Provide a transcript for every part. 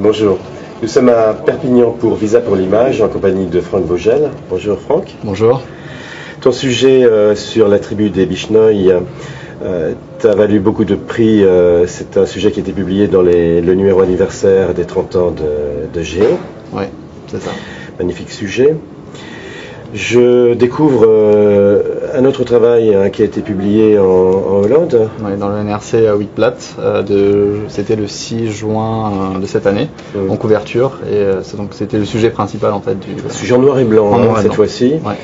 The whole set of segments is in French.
Bonjour. Nous sommes à Perpignan pour Visa pour l'image en compagnie de Franck Vogel. Bonjour Franck. Bonjour. Ton sujet sur la tribu des Bichnoi t'a valu beaucoup de prix. C'est un sujet qui a été publié dans le numéro anniversaire des 30 ans de Géo. Oui, c'est ça. Magnifique sujet. Je découvre un autre travail qui a été publié en Hollande. Oui, dans le NRC à Witblatt, c'était le 6 juin de cette année, en couverture, et c'était le sujet principal en fait du sujet en noir et blanc cette fois-ci. Ouais.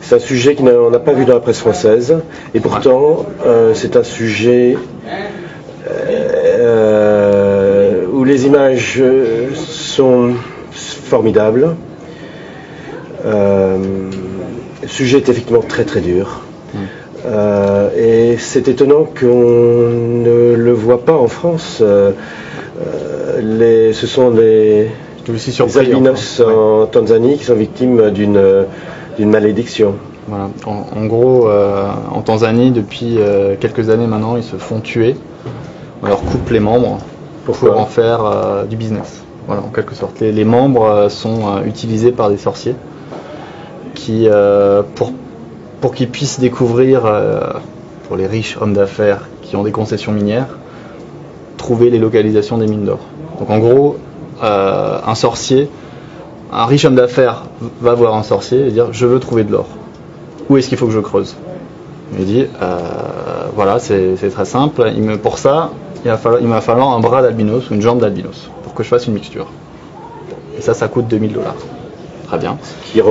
C'est un sujet qu'on n'a pas vu dans la presse française, et pourtant c'est un sujet où les images sont formidables. Le sujet est effectivement très très dur et c'est étonnant qu'on ne le voit pas en France. Ce sont les albinos en Tanzanie qui sont victimes d'une malédiction. Voilà. En gros, en Tanzanie, depuis quelques années maintenant, ils se font tuer. On leur coupe les membres pour en faire du business. Voilà, en quelque sorte. Les membres sont utilisés par des sorciers qui, pour qu'ils puissent découvrir, pour les riches hommes d'affaires qui ont des concessions minières, trouver les localisations des mines d'or. Donc en gros, un riche homme d'affaires va voir un sorcier et dire « je veux trouver de l'or. Où est-ce qu'il faut que je creuse ?» Il dit voilà, c'est très simple, pour ça, il va falloir un bras d'albinos ou une jambe d'albinos pour que je fasse une mixture. Et ça coûte 2000 $. Très bien. Ce qui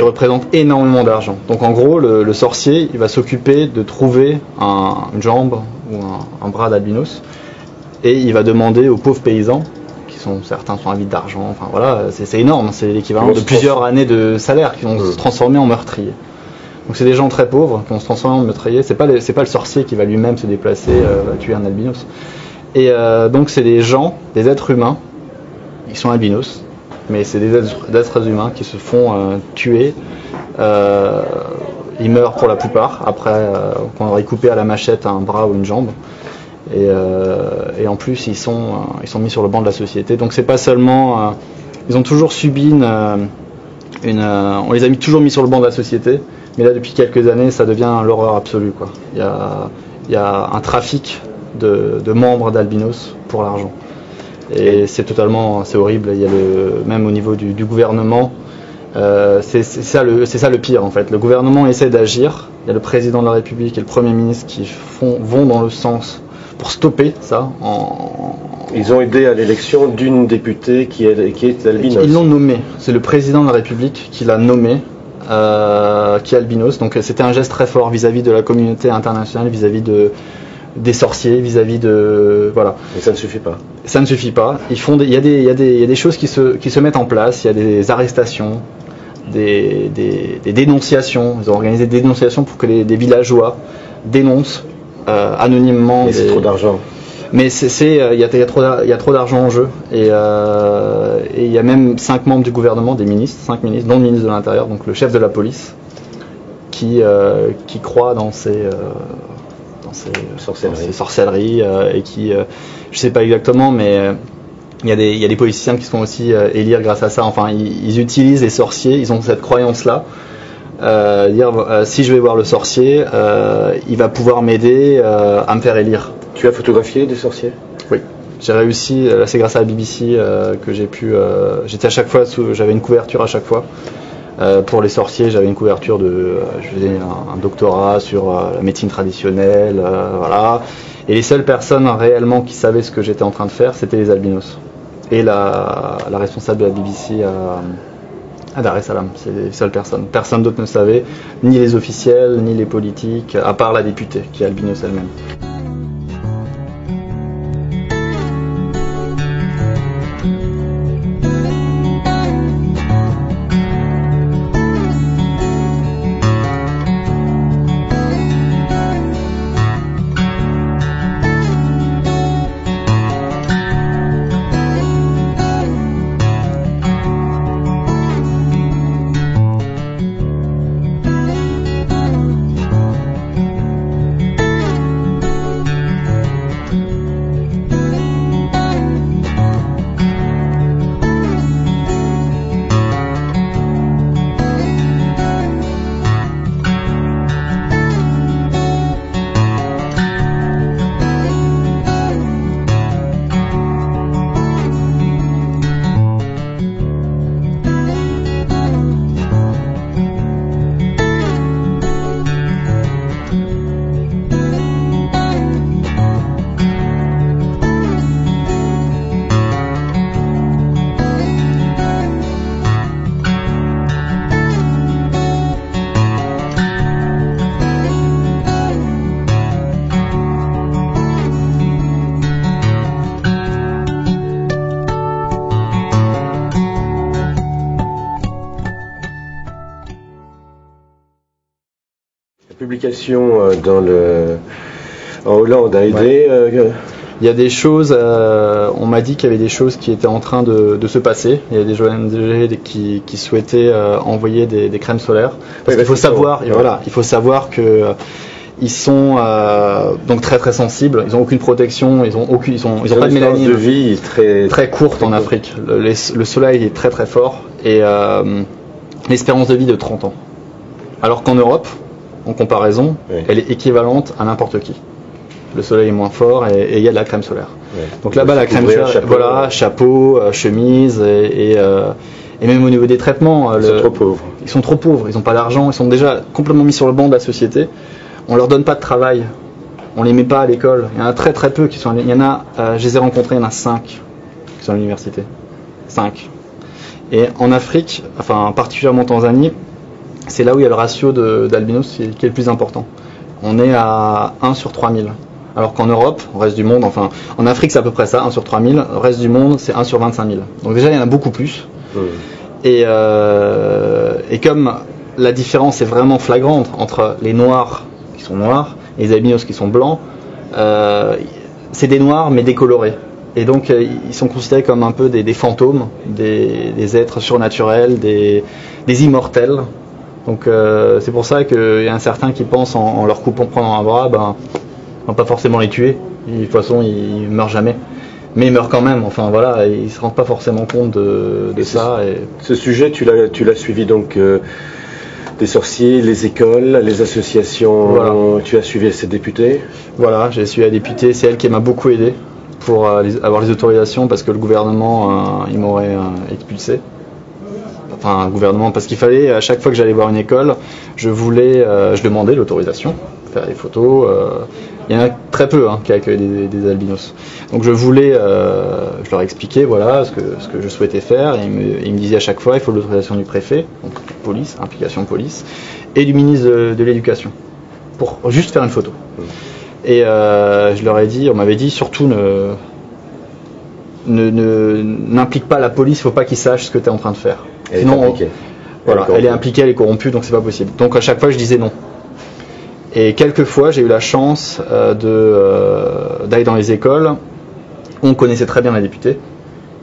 représente énormément d'argent. Donc en gros, le sorcier, il va s'occuper de trouver une jambe ou un bras d'albinos, et il va demander aux pauvres paysans, certains sont avides d'argent, enfin voilà, c'est énorme, c'est l'équivalent de plusieurs années de salaire qui vont se transformer en meurtriers. Donc c'est des gens très pauvres qui vont se transformer en meurtriers. C'est pas le sorcier qui va lui-même se déplacer, tuer un albinos. Et donc c'est des gens, des êtres humains, ils sont albinos, mais c'est des êtres humains qui se font tuer. Ils meurent pour la plupart après qu'on aurait coupé à la machette un bras ou une jambe. Et en plus ils sont mis sur le banc de la société. Donc c'est pas seulement ils ont toujours subi on les a toujours mis sur le banc de la société, mais là depuis quelques années ça devient l'horreur absolue, quoi. Il y a un trafic de membres d'albinos pour l'argent. Et c'est horrible. Il y a même au niveau du gouvernement, c'est ça le pire en fait. Le gouvernement essaie d'agir. Il y a le président de la République et le Premier ministre qui vont dans le sens pour stopper ça. Ils ont aidé à l'élection d'une députée qui est albinos. Ils l'ont nommé. C'est le président de la République qui l'a nommé, qui est albinos. Donc c'était un geste très fort vis-à-vis de la communauté internationale, vis-à-vis des sorciers, vis-à-vis de voilà. Mais ça ne suffit pas. Ça ne suffit pas. Il y a des choses qui se mettent en place. Il y a des arrestations, des dénonciations. Ils ont organisé des dénonciations pour que des villageois dénoncent anonymement. Mais c'est trop d'argent. Mais il y a trop d'argent en jeu, et il y a même 5 membres du gouvernement, 5 ministres, dont le ministre de l'Intérieur, donc le chef de la police, qui croit dans ces sorcelleries et qui, je sais pas exactement, mais il y a des politiciens qui se font aussi élire grâce à ça. Enfin, ils utilisent les sorciers, ils ont cette croyance-là. Si je vais voir le sorcier, il va pouvoir m'aider à me faire élire. Tu as photographié des sorciers ? Oui, j'ai réussi. Là, c'est grâce à la BBC que j'ai pu. J'étais à chaque fois, j'avais une couverture à chaque fois. Pour les sorciers, j'avais une couverture je faisais un doctorat sur la médecine traditionnelle, voilà. Et les seules personnes réellement qui savaient ce que j'étais en train de faire, c'était les albinos et la responsable de la BBC à Dar es Salaam. C'est les seules personnes. Personne d'autre ne savait, ni les officiels, ni les politiques, à part la députée qui est albinos elle-même. publication en Hollande a aidé. Il y a des choses, on m'a dit qu'il y avait des choses qui étaient en train de se passer. Il y a des ONG qui souhaitaient envoyer des crèmes solaires. Parce qu'il faut savoir, et voilà, il faut savoir que ils sont donc très très sensibles. Ils n'ont aucune protection. Ils ont pas de mélanine. De vie très courte en Afrique. Le soleil est très très fort et l'espérance de vie de 30 ans. Alors qu'en Europe, en comparaison, elle est équivalente à n'importe qui. Le soleil est moins fort et il y a de la crème solaire. Ouais. Donc là-bas, la crème solaire, voilà, chapeau, chemise et même au niveau des traitements. Ils sont trop pauvres. Ils sont trop pauvres, ils n'ont pas d'argent, ils sont déjà complètement mis sur le banc de la société. On leur donne pas de travail, on les met pas à l'école. Il y en a très très peu qui sont. Il y en a, je les ai rencontrés, il y en a 5 qui sont à l'université. 5. Et en Afrique, enfin particulièrement en Tanzanie, c'est là où il y a le ratio d'albinos qui est le plus important. On est à 1 sur 3000. Alors qu'en Europe, au reste du monde, enfin en Afrique c'est à peu près ça, 1 sur 3000, au reste du monde c'est 1 sur 25 000. Donc déjà il y en a beaucoup plus. Et comme la différence est vraiment flagrante entre les noirs qui sont noirs et les albinos qui sont blancs, c'est des noirs mais décolorés. Et donc ils sont considérés comme un peu des fantômes, des êtres surnaturels, des immortels. Donc c'est pour ça qu'il y a un certain qui pense en leur coupant, prenant un bras, on va pas forcément les tuer. De toute façon, ils meurent jamais. Mais ils meurent quand même. Enfin voilà, ils se rendent pas forcément compte de ça. Et... Ce sujet, tu l'as suivi donc des sorciers, les écoles, les associations. Voilà. Tu as suivi ces députés. Voilà, j'ai suivi la députée. C'est elle qui m'a beaucoup aidé pour avoir les autorisations parce que le gouvernement, il m'aurait expulsé. Enfin, le gouvernement, parce qu'il fallait, à chaque fois que j'allais voir une école, je demandais l'autorisation, faire des photos. Il y en a très peu qui accueillent des albinos. Donc je leur expliquais voilà ce que je souhaitais faire et il me disait à chaque fois il faut l'autorisation du préfet, donc police, implication police, et du ministre de l'Éducation pour juste faire une photo. Et je leur ai dit, on m'avait dit surtout n'implique pas la police, il ne faut pas qu'ils sachent ce que tu es en train de faire. Sinon, elle est impliquée, elle est corrompue, donc c'est pas possible. Donc à chaque fois je disais non. Et quelques fois, j'ai eu la chance d'aller dans les écoles où on connaissait très bien la députée.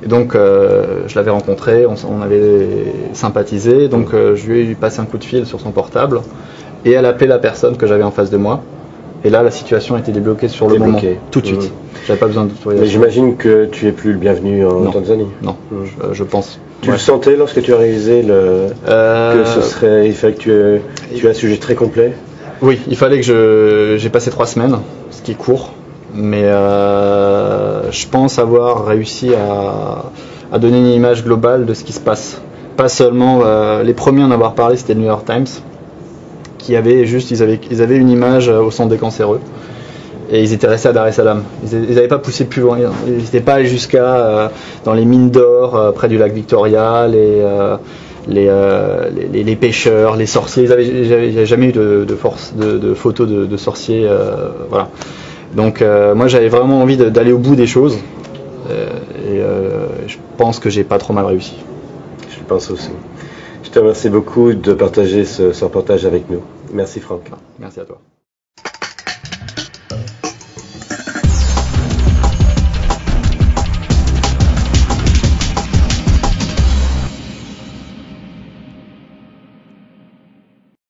Et donc, je l'avais rencontrée, on avait sympathisé. Donc, je lui ai passé un coup de fil sur son portable. Et elle appelait la personne que j'avais en face de moi. Et là, la situation était débloquée sur le moment, tout de suite. J'avais pas besoin d'autorisation. Mais j'imagine que tu es plus le bienvenu en Tanzanie. Non, je pense. Tu le sentais lorsque tu as réalisé que il fallait que tu aies un sujet très complet? Oui, il fallait que j'ai passé 3 semaines, ce qui est court, mais je pense avoir réussi à donner une image globale de ce qui se passe. Pas seulement, les premiers à en avoir parlé, c'était le New York Times, qui avait ils avaient une image au centre des cancéreux, et ils étaient restés à Dar es Salaam. Ils n'avaient pas poussé plus loin, ils n'étaient pas allés jusqu'à dans les mines d'or, près du lac Victoria, les pêcheurs, les sorciers. J'avais jamais eu de photos de sorciers. Voilà. Donc moi j'avais vraiment envie d'aller au bout des choses et je pense que j'ai pas trop mal réussi. Je pense aussi. Je te remercie beaucoup de partager ce reportage avec nous. Merci Franck. Merci à toi.